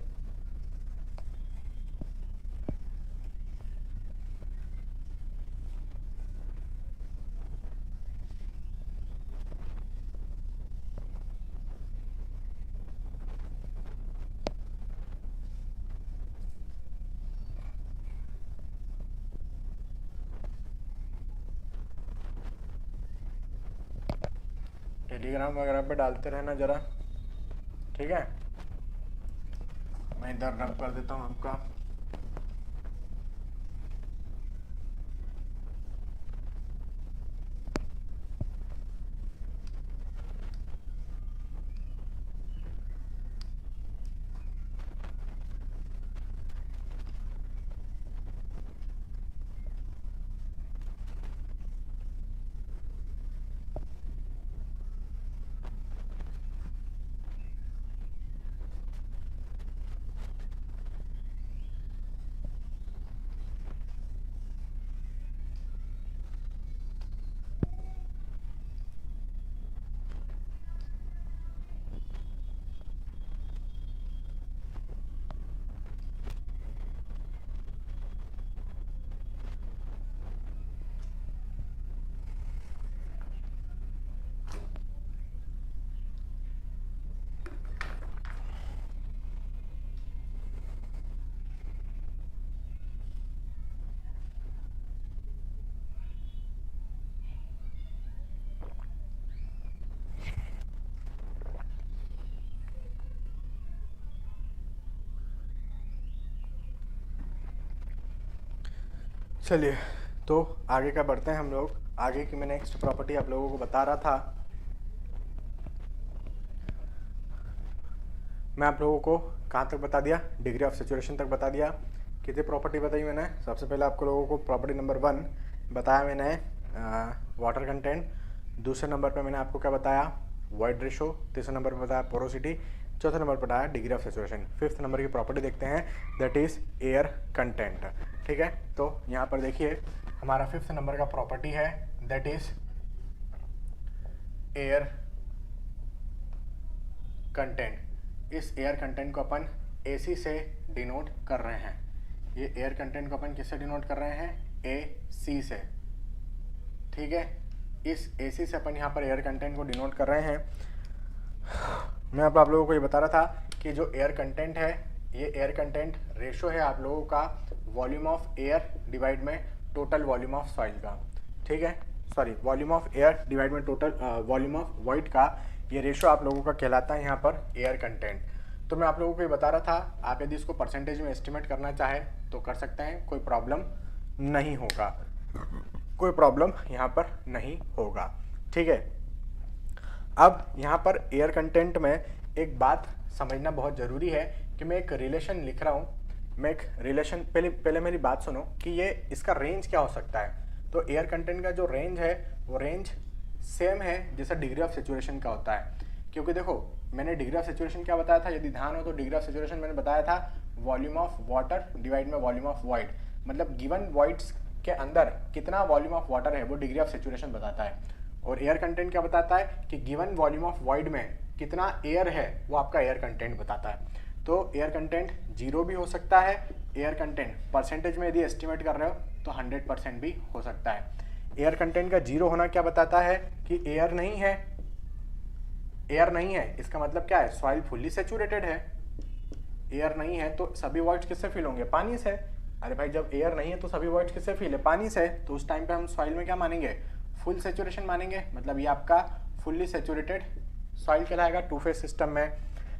टेलीग्राम वगैरह पे डालते रहना जरा। ठीक है, मैं इधर रब कर देता हूँ आपका। चलिए, तो आगे का बढ़ते हैं हम लोग। आगे की मैं नेक्स्ट प्रॉपर्टी आप लोगों को बता रहा था। मैं आप लोगों को कहाँ तक बता दिया, डिग्री ऑफ सेचुरेशन तक बता दिया। कितनी प्रॉपर्टी बताई मैंने, सबसे पहले आपको लोगों को प्रॉपर्टी नंबर 1 बताया मैंने, वाटर कंटेंट। दूसरे नंबर पे मैंने आपको क्या बताया, वॉइड रेशो। तीसरे नंबर पे बताया पोरोसिटी। चौथे नंबर पर बताया degree of saturation. 5th number की प्रॉपर्टी देखते हैं, दैट इज एयर कंटेंट। ठीक है, तो यहाँ पर देखिए हमारा 5th नंबर का प्रॉपर्टी है, दैट इज एयर कंटेंट। इस एयर कंटेंट को अपन AC से डिनोट कर रहे हैं। ये एयर कंटेंट को अपन किससे डिनोट कर रहे हैं, AC से। ठीक है, इस AC से अपन यहाँ पर एयर कंटेंट को डिनोट कर रहे हैं। मैं आप लोगों को ये बता रहा था कि जो एयर कंटेंट है, ये एयर कंटेंट रेशो है आप लोगों का वॉल्यूम ऑफ एयर डिवाइड में टोटल वॉल्यूम ऑफ सॉइल का। ठीक है, sorry, volume of air divide में टोटल वॉल्यूम ऑफ वॉइड का ये रेशो आप लोगों का कहलाता है यहाँ पर एयर कंटेंट। तो मैं आप लोगों को ये बता रहा था, आप यदि इसको परसेंटेज में एस्टिमेट करना चाहे तो कर सकते हैं, कोई प्रॉब्लम नहीं होगा, कोई प्रॉब्लम यहाँ पर नहीं होगा। ठीक है, अब यहाँ पर एयर कंटेंट में एक बात समझना बहुत ज़रूरी है कि मैं एक रिलेशन लिख रहा हूँ, मैं एक रिलेशन, पहले मेरी बात सुनो कि ये इसका रेंज क्या हो सकता है। तो एयर कंटेंट का जो रेंज है वो रेंज सेम है जैसा डिग्री ऑफ सेचुरेशन का होता है, क्योंकि देखो मैंने डिग्री ऑफ सेचुरेशन क्या बताया था, यदि ध्यान हो तो डिग्री ऑफ सेचुरेशन मैंने बताया था वॉल्यूम ऑफ वाटर डिवाइड में वॉल्यूम ऑफ वॉइड, मतलब गिवन वॉइड्स के अंदर कितना वॉल्यूम ऑफ वाटर है वो डिग्री ऑफ सेचुरेशन बताता है। और एयर कंटेंट क्या बताता है कि गिवन वॉल्यूम ऑफ वॉइड में कितना एयर है वो आपका एयर कंटेंट बताता है। तो एयर कंटेंट 0 भी हो सकता है, एयर कंटेंट परसेंटेज में यदि एस्टिमेट कर रहे हो तो 100% भी हो सकता है। एयर कंटेंट का 0 होना क्या बताता है कि एयर नहीं है, एयर नहीं है इसका मतलब क्या है, सॉइल फुल्ली सेचुरेटेड है। एयर नहीं है तो सभी वॉइड्स किससे फिल होंगे, पानी से। अरे भाई जब एयर नहीं है तो सभी वॉइड्स किससे फिल है, पानी से। तो उस टाइम पे हम सॉइल में क्या मानेंगे, फुल सेचुरेशन मानेंगे, मतलब ये आपका फुल्ली सेचुरेटेड सॉइल कहलाएगा टू फेज सिस्टम में।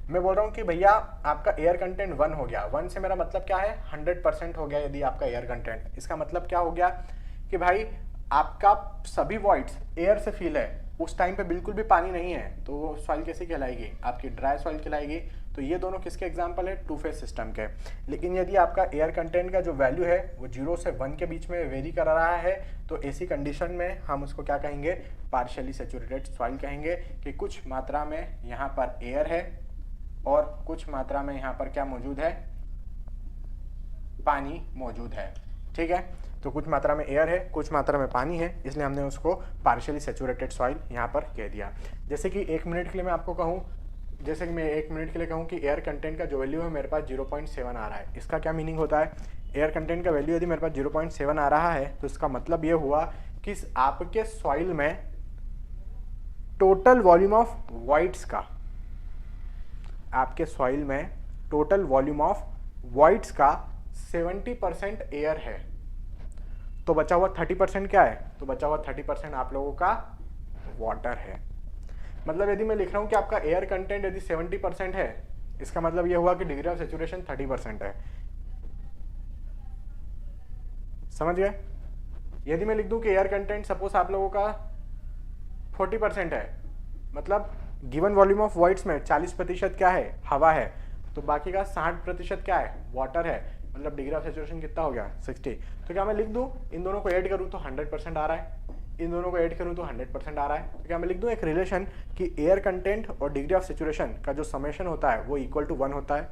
मैं बोल रहा हूँ कि भैया आपका एयर कंटेंट 1 हो गया, 1 से मेरा मतलब क्या है, 100% हो गया यदि आपका एयर कंटेंट। इसका मतलब क्या हो गया कि भाई आपका सभी वॉइड्स एयर से फिल है, उस टाइम पे बिल्कुल भी पानी नहीं है, तो वो सॉइल कैसी कहलाएगी, आपकी ड्राई सॉइल कहलाएगी। तो ये दोनों किसके एग्जाम्पल है, टू फेज सिस्टम के। लेकिन यदि आपका एयर कंटेंट का जो वैल्यू है वो 0 से 1 के बीच में वेरी कर रहा है, तो ऐसी कंडीशन में हम उसको क्या कहेंगे, पार्शियली सेचुरेटेड सॉइल कहेंगे, कि कुछ मात्रा में यहाँ पर एयर है और कुछ मात्रा में यहाँ पर क्या मौजूद है, पानी मौजूद है। ठीक है, तो कुछ मात्रा में एयर है, कुछ मात्रा में पानी है, इसलिए हमने उसको पार्शियली सेचुरेटेड सॉइल यहाँ पर कह दिया। जैसे कि 1 मिनट के लिए मैं आपको कहूँ, जैसे कि मैं 1 मिनट के लिए कहूँ कि एयर कंटेंट का जो वैल्यू है मेरे पास 0.7 आ रहा है, इसका क्या मीनिंग होता है, एयर कंटेंट का वैल्यू यदि मेरे पास 0.7 आ रहा है तो इसका मतलब ये हुआ कि आपके सॉइल में टोटल वॉल्यूम ऑफ वॉइड्स का, आपके सॉइल में टोटल वॉल्यूम ऑफ वॉइड्स का 70% एयर है, तो बचा हुआ 30% क्या है, तो बचा हुआ 30% आप लोगों का वाटर है। मतलब यदि मैं लिख रहा हूं कि आपका एयर कंटेंट यदि 70% है, इसका मतलब यह हुआ कि डिग्री ऑफ सेचुरेशन 30% है। समझ गए। यदि मैं लिख दूं कि एयर कंटेंट सपोज आप लोगों का 40% है, मतलब गिवन वॉल्यूम ऑफ वॉइड्स में 40% क्या है, हवा है, तो बाकी का 60% क्या है, वाटर है, मतलब डिग्री ऑफ सेचुरेशन कितना हो गया, 60। तो क्या मैं लिख दूं, इन दोनों को ऐड करूं तो 100% आ रहा है, इन दोनों को ऐड करूं तो 100% आ रहा है। तो क्या मैं लिख दूं एक रिलेशन कि एयर कंटेंट और डिग्री ऑफ सेचुरेशन का जो समेशन होता है वो इक्वल टू 1 होता है,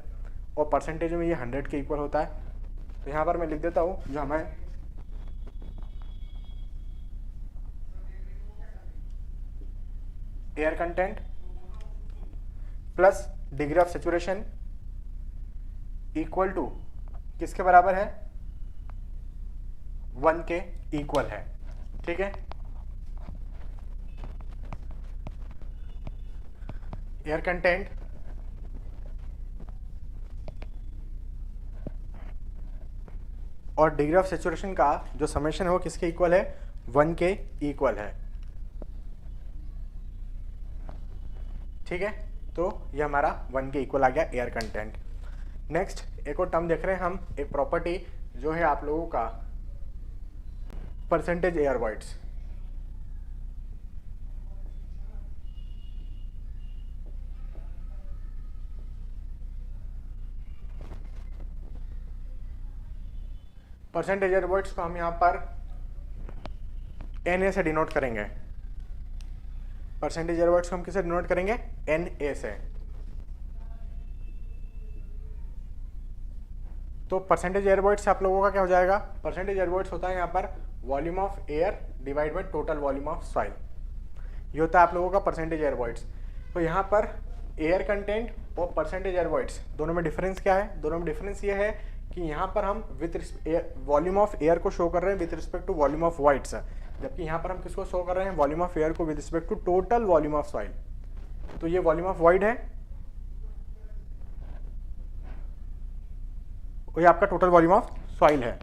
और परसेंटेज में ये 100 के इक्वल होता है। तो यहाँ पर मैं लिख देता हूँ जो हमें air content plus degree of saturation equal to किसके बराबर है, 1 के इक्वल है। ठीक है, एयर कंटेंट और डिग्री ऑफ सेचुरेशन का जो समेशन है वो किसके इक्वल है, 1 के इक्वल है। ठीक है, तो ये हमारा 1 के इक्वल आ गया एयर कंटेंट। नेक्स्ट एक और टर्म देख रहे हैं हम, एक प्रॉपर्टी जो है आप लोगों का percentage air voids. Percentage air voids को हम यहाँ पर NA से डिनोट करेंगे। परसेंटेज एयर वॉइड्स को हम किससे डिनोट करेंगे, NA से। तो परसेंटेज एयर वॉइड्स आप लोगों का क्या हो जाएगा, परसेंटेज एयर वॉइड्स होता है यहाँ पर volume of air divide by total volume of soil, ये होता है आप लोगों का परसेंटेज एयर वॉइड्स। तो यहाँ पर एयर कंटेंट और परसेंटेज एयर वॉइड्स दोनों में डिफरेंस क्या है, दोनों में डिफरेंस ये है कि यहाँ पर हम विथ वॉल्यूम ऑफ एयर को शो कर रहे हैं with respect to volume of voids, जबकि यहाँ पर हम किसको शो कर रहे हैं, वॉल्यूम ऑफ एयर को with respect to total volume of soil. तो ये वॉल्यूम ऑफ वॉइड है और ये आपका टोटल वॉल्यूम ऑफ सॉइल है।